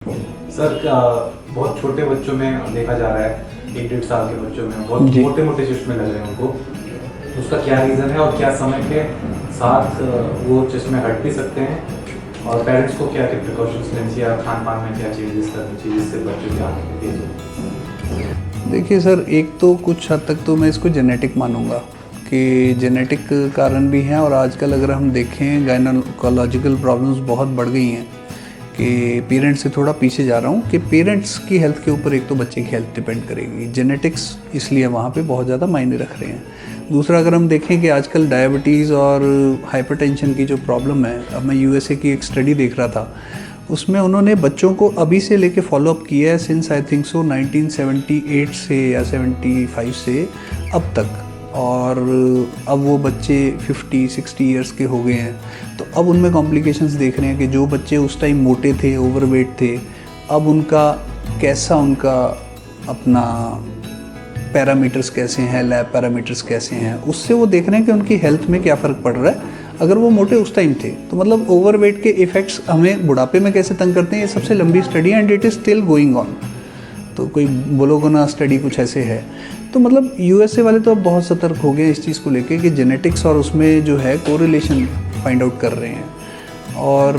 Sir बहुत छोटे बच्चों में देखा जा रहा है, 1-1.5 साल के बच्चों में बहुत जी। मोटे मोटे चश्मे लग रहे हैं उनको। उसका क्या रीज़न है और क्या समय के साथ वो चश्मे हट भी सकते हैं, और पेरेंट्स को क्या क्या प्रिकॉशंस लेनी चाहिए, खान पान में क्या चेंजेस करनी चाहिए जिससे बच्चों की आँखें तेज हो? देखिए सर, एक तो कुछ हद तक तो मैं इसको जेनेटिक मानूंगा कि जेनेटिक कारण भी हैं, और आजकल अगर हम देखें गायनोकोलॉजिकल प्रॉब्लम्स बहुत बढ़ गई हैं कि पेरेंट्स से थोड़ा पीछे जा रहा हूँ कि पेरेंट्स की हेल्थ के ऊपर एक तो बच्चे की हेल्थ डिपेंड करेगी, जेनेटिक्स इसलिए वहाँ पे बहुत ज़्यादा मायने रख रहे हैं। दूसरा, अगर हम देखें कि आजकल डायबिटीज़ और हाइपरटेंशन की जो प्रॉब्लम है, अब मैं यूएसए की एक स्टडी देख रहा था, उसमें उन्होंने बच्चों को अभी से लेके फॉलोअप किया है सिंस आई थिंक सो 1978 से या 75 से अब तक, और अब वो बच्चे 50-60 इयर्स के हो गए हैं। तो अब उनमें कॉम्प्लिकेशंस देख रहे हैं कि जो बच्चे उस टाइम मोटे थे, ओवरवेट थे, अब उनका कैसा उनका अपना पैरामीटर्स कैसे हैं, लैब पैरामीटर्स कैसे हैं, उससे वो देख रहे हैं कि उनकी हेल्थ में क्या फ़र्क पड़ रहा है अगर वो मोटे उस टाइम थे। तो मतलब ओवरवेट के इफ़ेक्ट्स हमें बुढ़ापे में कैसे तंग करते हैं, ये सबसे लंबी स्टडी है and it is still going on. तो कोई बोलोगोना स्टडी कुछ ऐसे है। तो मतलब यूएसए वाले तो अब बहुत सतर्क हो गए इस चीज़ को लेके कि जेनेटिक्स और उसमें जो है कोरिलेशन फाइंड आउट कर रहे हैं। और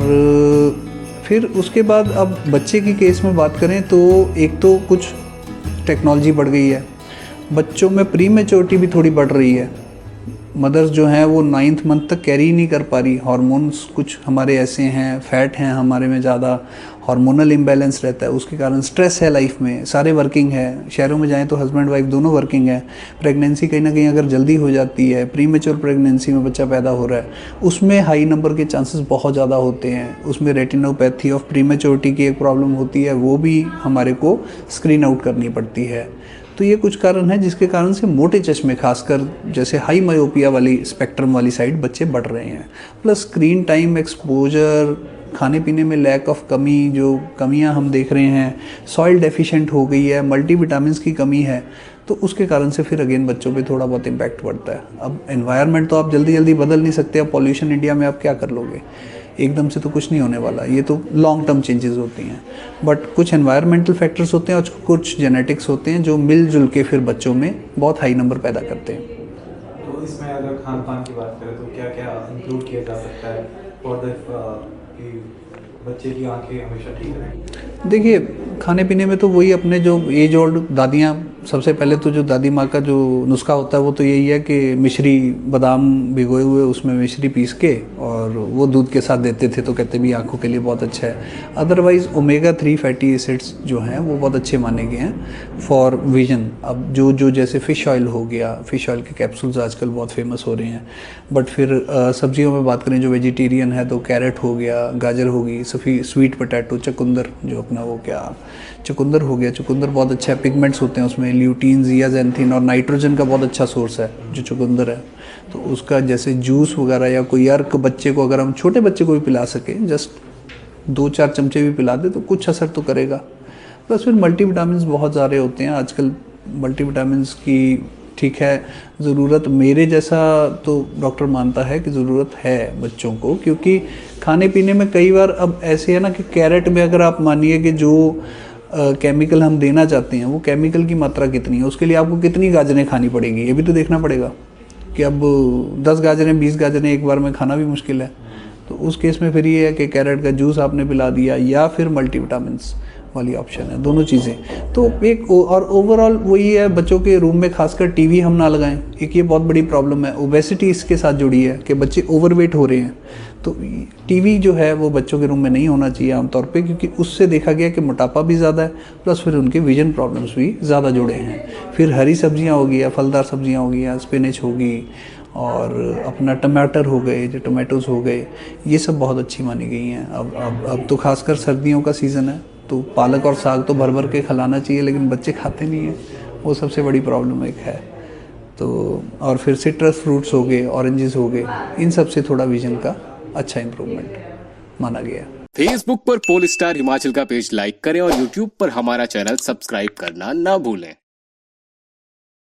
फिर उसके बाद अब बच्चे की केस में बात करें तो एक तो कुछ टेक्नोलॉजी बढ़ गई है, बच्चों में प्री मैच्योरिटी भी थोड़ी बढ़ रही है। मदर्स जो हैं वो 9th मंथ तक कैरी नहीं कर पा रही, हार्मोन्स कुछ हमारे ऐसे हैं, फैट हैं हमारे में ज़्यादा, हार्मोनल इम्बैलेंस रहता है, उसके कारण स्ट्रेस है लाइफ में, सारे वर्किंग है, शहरों में जाएं तो हस्बैंड वाइफ दोनों वर्किंग है, प्रेगनेंसी कहीं ना कहीं अगर जल्दी हो जाती है, प्री मेच्योर प्रेगनेंसी में बच्चा पैदा हो रहा है, उसमें हाई नंबर के चांसेस बहुत ज़्यादा होते हैं। उसमें रेटिनोपैथी ऑफ प्री मेच्योरिटी की एक प्रॉब्लम होती है, वो भी हमारे को स्क्रीन आउट करनी पड़ती है। तो ये कुछ कारण है जिसके कारण से मोटे चश्मे, खासकर जैसे हाई मायोपिया वाली स्पेक्ट्रम वाली साइड बच्चे बढ़ रहे हैं। प्लस स्क्रीन टाइम, एक्सपोजर, खाने पीने में लैक ऑफ कमी, जो कमियां हम देख रहे हैं, सॉइल डेफिशिएंट हो गई है, मल्टीविटामिन्स की कमी है, तो उसके कारण से फिर अगेन बच्चों पे थोड़ा बहुत इम्पैक्ट पड़ता है। अब एनवायरनमेंट तो आप जल्दी जल्दी बदल नहीं सकते, अब पॉल्यूशन इंडिया में आप क्या कर लोगे, एकदम से तो कुछ नहीं होने वाला, ये तो लॉन्ग टर्म चेंजेस होती हैं। बट कुछ एनवायरमेंटल फैक्टर्स होते हैं और कुछ जेनेटिक्स होते हैं जो मिलजुल के फिर बच्चों में बहुत हाई नंबर पैदा करते हैं। तो इसमें अगर खान पान की बात करें तो क्या क्या इंक्लूड किया जा सकता है फॉर द कि बच्चे की आंखें हमेशा ठीक रहें? देखिए, खाने पीने में तो वही अपने जो एज ओल्ड दादियाँ, सबसे पहले तो जो दादी माँ का जो नुस्खा होता है वो तो यही है कि मिश्री, बादाम भिगोए हुए उसमें मिश्री पीस के और वो दूध के साथ देते थे, तो कहते भी आँखों के लिए बहुत अच्छा है। अदरवाइज़ ओमेगा 3 फैटी एसिड्स जो हैं वो बहुत अच्छे माने गए हैं फॉर विजन। अब जो जैसे फ़िश ऑयल हो गया, फ़िश ऑयल के कैप्सूल्स आजकल बहुत फेमस हो रहे हैं। बट फिर सब्जियों में बात करें, जो वेजिटेरियन है तो कैरेट हो गया, गाजर होगी, स्वीट पोटैटो, चुकंदर, जो अपना वो क्या चुकंदर हो गया, चुकंदर बहुत अच्छा है, पिगमेंट्स होते हैं उसमें, ल्यूटीन, जियाजेंथिन और नाइट्रोजन का बहुत अच्छा सोर्स है जो चुकंदर है। तो उसका जैसे जूस वगैरह या कोई अर्क बच्चे को, अगर हम छोटे बच्चे को भी पिला सकें, जस्ट 2-4 चमचे भी पिला दे तो कुछ असर तो करेगा। प्लस फिर मल्टीविटामिन्स बहुत सारे होते हैं आजकल, मल्टीविटामिन्स की ठीक है ज़रूरत मेरे जैसा तो डॉक्टर मानता है कि ज़रूरत है बच्चों को, क्योंकि खाने पीने में कई बार अब ऐसे है ना कि कैरेट में अगर आप मानिए कि जो केमिकल हम देना चाहते हैं वो केमिकल की मात्रा कितनी है, उसके लिए आपको कितनी गाजरें खानी पड़ेगी, ये भी तो देखना पड़ेगा कि अब 10 गाजरें 20 गाजरें एक बार में खाना भी मुश्किल है। तो उस केस में फिर ये है कि कैरेट का जूस आपने पिला दिया या फिर मल्टीविटामिन्स वाली ऑप्शन है, दोनों चीज़ें। तो एक और ओवरऑल वही है, बच्चों के रूम में खासकर टीवी हम ना लगाएं, एक ये बहुत बड़ी प्रॉब्लम है। ओबेसिटी इसके साथ जुड़ी है कि बच्चे ओवरवेट हो रहे हैं, तो टीवी जो है वो बच्चों के रूम में नहीं होना चाहिए आमतौर पे, क्योंकि उससे देखा गया कि मोटापा भी ज़्यादा है, प्लस फिर उनके विजन प्रॉब्लम्स भी ज़्यादा जुड़े हैं। फिर हरी सब्जियाँ होगी या फलदार सब्जियाँ होगी या स्पिनच होगी और अपना टमाटर हो गए, जो टमाटोज़ हो गए, ये सब बहुत अच्छी मानी गई हैं। अब तो खासकर सर्दियों का सीज़न है, तो पालक और साग तो भर भर के खिलाना चाहिए, लेकिन बच्चे खाते नहीं हैं, वो सबसे बड़ी प्रॉब्लम एक है। तो और फिर सिट्रस फ्रूट्स हो गए, ऑरेंजेस हो गए, इन सब से थोड़ा विजन का अच्छा इम्प्रूवमेंट माना गया। फेसबुक पर पोल स्टार हिमाचल का पेज लाइक करें और यूट्यूब पर हमारा चैनल सब्सक्राइब करना ना भूलें।